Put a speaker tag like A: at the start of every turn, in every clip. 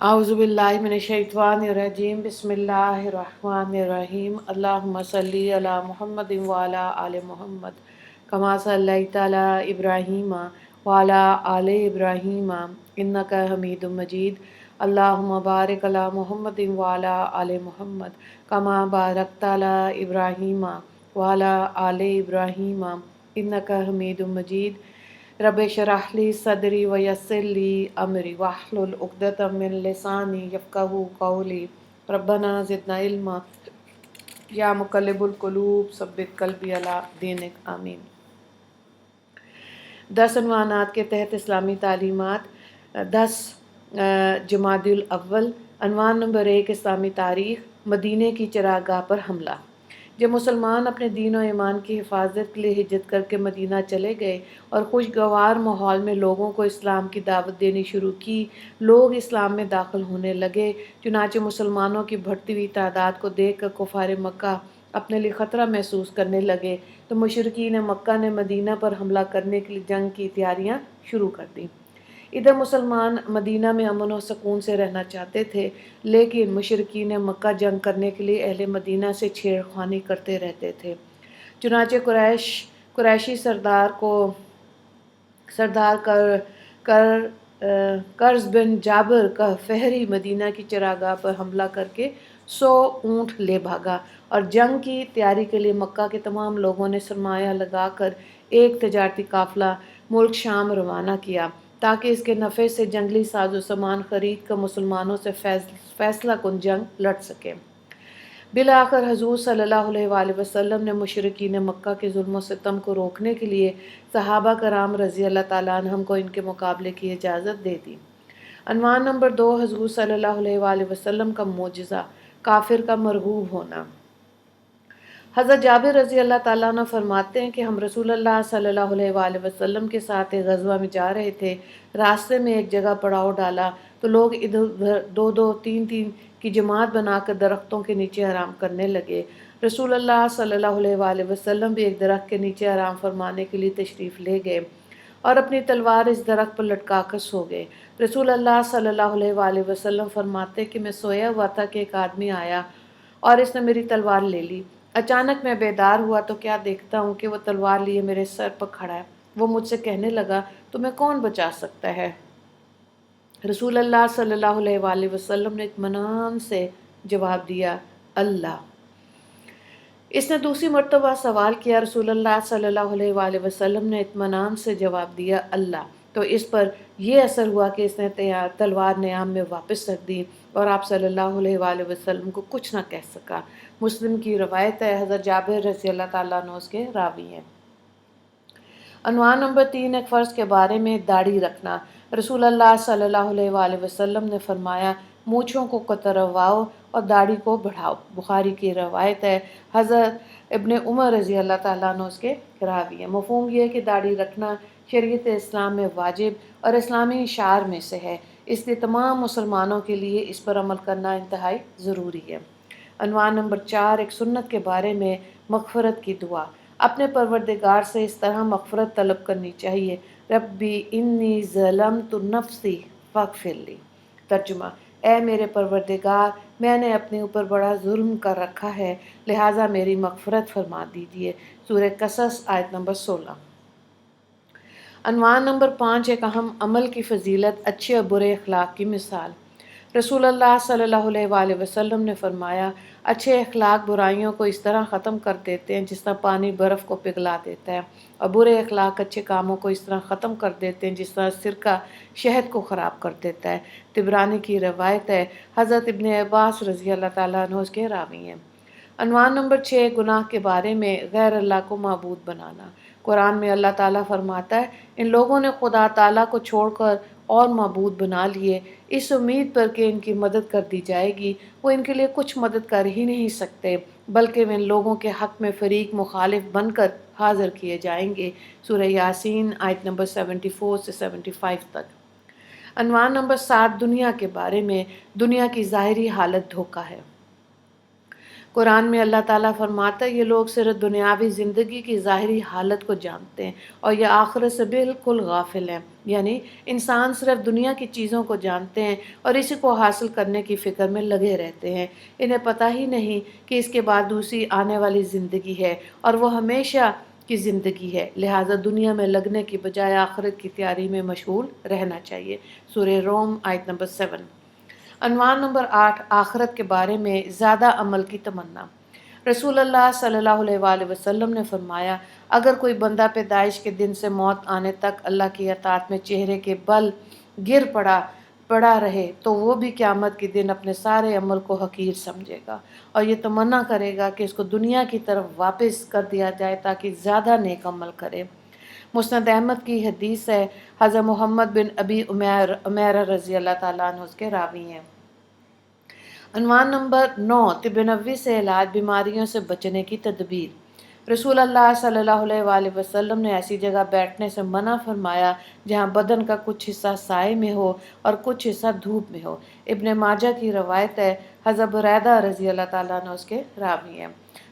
A: अऊज़ु बिल्लाहि मिनश्शैतानिर्रजीम बिस्मिल्लाहिर्रहमानिर्रहीम अल्लाहुम्मा सल्ली अला मुहम्मदिन व अला आलि मुहम्मद कमा सल्लैता अला इब्राहीम व अला आलि इब्राहीम इन्नका हमीदुम मजीद अल्लाहुम्मा बारिक अला मुहम्मदिन व अला आलि मुहम्मद कमा बारकता अला इब्राहीम व अला आलि इब्राहीम इन्नका हमीदुम मजीद रब्बि शरह ली सदरी व यस्सिर ली अमरी वहलुल उक़दतम मिन लिसानी यफ़क़हू क़ौली रब्बना ज़िदना इल्मा या मुक़ल्लिबुल क़ुलूब सब्बित क़ल्बी अला दीनिक आमीन। 10 अनवानात के तहत इस्लामी तालीमात 10 जमादुल अव्वल। अनवान नंबर 1 इस्लामी तारीख़ मदीने की चरागाह पर हमला। जब मुसलमान अपने दीन और ईमान की हिफाजत के लिए हिजरत करके मदीना चले गए और खुशगवार माहौल में लोगों को इस्लाम की दावत देनी शुरू की, लोग इस्लाम में दाखिल होने लगे। चुनांचे मुसलमानों की बढ़ती हुई तादाद को देखकर कुफार मक्का अपने लिए ख़तरा महसूस करने लगे तो मुशरिकीन मक्का ने मदीना पर हमला करने के लिए जंग की तैयारियां शुरू कर दी। इधर मुसलमान मदीना में अमन और सुकून से रहना चाहते थे, लेकिन मुशरिकीन मक्का जंग करने के लिए अहले मदीना से छेड़खानी करते रहते थे। चुनांचे कुरैशी सरदार कर्ज बिन जाबिर का फहरी मदीना की चरागाह पर हमला करके 100 ऊँट ले भागा और जंग की तैयारी के लिए मक्का के तमाम लोगों ने सरमाया लगाकर एक तजारती काफ़िला मुल्क शाम रवाना किया ताकि इसके नफ़े से जंगली साजो सामान खरीद कर मुसलमानों से फैसला कुन जंग लड़ सके। बिलाखिर हजूर सल्लल्लाहु अलैहि वसल्लम ने मुशरिकीन मक्का के जुल्म सितम को रोकने के लिए सहाबा कराम रज़ी अल्लाह ताला अन्हुम को इनके मुकाबले की इजाज़त दे दी। अनवान नंबर 2 हजूर सल्लल्लाहु अलैहि वसल्लम का मोजज़ा, काफिर का मरगूब होना। हज़रत जाबिर रज़ी अल्लाह ताला अन्हु फरमाते हैं कि हम रसूलुल्लाह सल्लल्लाहु अलैहि वसल्लम के साथ एक ग़ज़वा में जा रहे थे। रास्ते में एक जगह पड़ाव डाला तो लोग इधर उधर 2-2 3-3 की जमात बनाकर दरख्तों के नीचे आराम करने लगे। रसूलुल्लाह सल्लल्लाहु अलैहि वसल्लम भी एक दरख्त के नीचे आराम फरमाने के लिए तशरीफ़ ले गए और अपनी तलवार इस दरख्त पर लटका कर सो गए। रसूलुल्लाह सल्लल्लाहु अलैहि वसल्लम फरमाते कि मैं सोया हुआ था कि एक आदमी आया और इसने मेरी तलवार ले ली। अचानक मैं बेदार हुआ तो क्या देखता हूँ कि वो तलवार लिए मेरे सर पर खड़ा है। वो मुझसे कहने लगा, तुम्हें कौन बचा सकता है? रसूलुल्लाह सल्लल्लाहु अलैहि वसल्लम ने इत्मीनान से जवाब दिया, अल्लाह। इसने दूसरी मर्तबा सवाल किया। रसूलुल्लाह सल्लल्लाहु अलैहि वसल्लम ने इत्मीनान से जवाब दिया, अल्लाह। तो इस पर यह असर हुआ कि इसने तलवार नियाम में वापस रख दी और आप सल्लल्लाहु अलैहि वसल्लम को कुछ ना कह सका। मुस्लिम की रवायत है, हज़रत जाबिर रज़ी अल्लाह ताला अन्हु उसके रावी हैं। अनवान नंबर 3 एक फ़र्ज़ के बारे में दाढ़ी रखना। रसूलुल्लाह सल्लल्लाहु अलैहि वसल्लम ने फरमाया, मूँछों को कतरवाओ और दाढ़ी को बढ़ाओ। बुखारी की रवायत है, हज़रत इब्ने उमर रज़ी अल्लाह ताला अन्हु उसके रावी हैं। मफ़हूम ये है कि दाढ़ी रखना शरीयत इस्लाम में वाजिब और इस्लामी शार में से है, इसलिए तमाम मुसलमानों के लिए इस पर अमल करना इंतहाई ज़रूरी है। अनवान नंबर 4 एक सुन्नत के बारे में मग़फ़िरत की दुआ। अपने परवरदिगार से इस तरह मग़फ़िरत तलब करनी चाहिए, रब्बी इन्नी ज़लमतु नफ़्सी फ़ग़फ़िर ली। तर्जुमा, ऐ मेरे परवरदिगार, मैंने अपने ऊपर बड़ा जुल्म कर रखा है, लिहाजा मेरी मग़फ़िरत फरमा दीजिए। सूरह कसस आयत नंबर 16। अनवान नंबर 5 एक अहम अमल की फ़जीलत, अच्छे और बुरे अखलाक की मिसाल। रसूलुल्लाह सल्लल्लाहु अलैहि वसल्लम ने फरमाया, अच्छे अखलाक बुराइयों को इस तरह ख़त्म कर देते हैं जिस तरह पानी बर्फ़ को पिघला देता है, और बुरे अखलाक अच्छे कामों को इस तरह ख़त्म कर देते हैं जिस तरह सिरका शहद को ख़राब कर देता है। तिबरानी की रवायत है, हज़रत इब्ने अब्बास रज़ी अल्लाह ताला अन्हु उसके रावी हैं। अनवान नंबर 6 गुनाह के बारे में गैर अल्लाह को माबूद बनाना। कुरान में अल्लाह ताला फरमाता है, इन लोगों ने खुदा ताला को छोड़कर और माबूद बना लिए, इस उम्मीद पर कि इनकी मदद कर दी जाएगी। वो इनके लिए कुछ मदद कर ही नहीं सकते, बल्कि वे इन लोगों के हक़ में फ़रीक मुखालिफ बनकर हाज़िर किए जाएंगे। सूरह यासीन आयत नंबर 74 से 75 तक। अनवान नंबर 7 दुनिया के बारे में, दुनिया की ज़ाहिरी हालत धोखा है। قرآن میں اللہ تعالیٰ فرماتا ہے یہ لوگ صرف دنیاوی زندگی کی ظاہری حالت کو جانتے ہیں اور یہ آخرت سے بالکل غافل ہیں، یعنی انسان صرف دنیا کی چیزوں کو جانتے ہیں اور اسی کو حاصل کرنے کی فکر میں لگے رہتے ہیں، انہیں پتہ ہی نہیں کہ اس کے بعد دوسری آنے والی زندگی ہے اور وہ ہمیشہ کی زندگی ہے، لہٰذا دنیا میں لگنے کی بجائے آخرت کی تیاری میں مشغول رہنا چاہیے۔ سورہ روم آیت نمبر 7۔ عنوان نمبر 8، آخرت کے بارے میں زیادہ عمل کی تمنا۔ رسول اللہ صلی اللہ علیہ وآلہ وسلم نے فرمایا، اگر کوئی بندہ پیدائش کے دن سے موت آنے تک اللہ کی اطاعت میں چہرے کے بل گر پڑا رہے تو وہ بھی قیامت کے دن اپنے سارے عمل کو حقیر سمجھے گا اور یہ تمنا کرے گا کہ اس کو دنیا کی طرف واپس کر دیا جائے تاکہ زیادہ نیک عمل کرے۔ مسند احمد کی حدیث ہے، حضرت محمد بن ابی عمیرہ رضی اللہ تعالیٰ عنہ اس کے راوی ہیں۔ عنوان نمبر 9، طب نبوی سے علاج، بیماریوں سے بچنے کی تدبیر۔ رسول اللہ صلی اللہ علیہ وآلہ وسلم نے ایسی جگہ بیٹھنے سے منع فرمایا جہاں بدن کا کچھ حصہ سائے میں ہو اور کچھ حصہ دھوپ میں ہو۔ ابن ماجہ کی روایت ہے، حضرت بریدہ رضی اللہ تعالیٰ عنہ اس کے راوی ہیں۔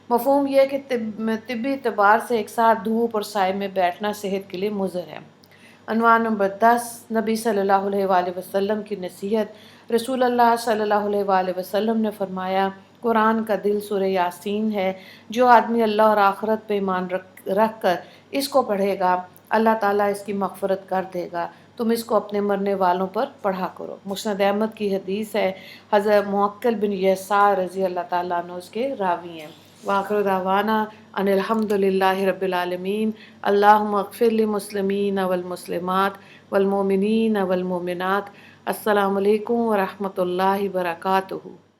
A: مفہوم یہ ہے کہ طبی اعتبار سے ایک ساتھ دھوپ اور سائے میں بیٹھنا صحت کے لیے مضر ہے۔ عنوان نمبر 10، نبی صلی اللہ علیہ وآلہ وسلم کی نصیحت۔ رسول اللہ صلی اللہ علیہ وآلہ وسلم نے فرمایا، قرآن کا دل سورہ یاسین ہے، جو آدمی اللہ اور آخرت پہ ایمان رکھ کر اس کو پڑھے گا اللہ تعالیٰ اس کی مغفرت کر دے گا، تم اس کو اپنے مرنے والوں پر پڑھا کرو۔ مسند احمد کی حدیث ہے، حضرت معقل بن یسار رضی اللہ تعالیٰ عنہ اس کے راوی ہیں۔ وآخر دعوانا ان الحمد للہ رب العالمین، اللہم اغفر للمسلمین والمسلمات والمؤمنین والمؤمنات۔ السلام علیکم ورحمۃ اللہ وبرکاتہ۔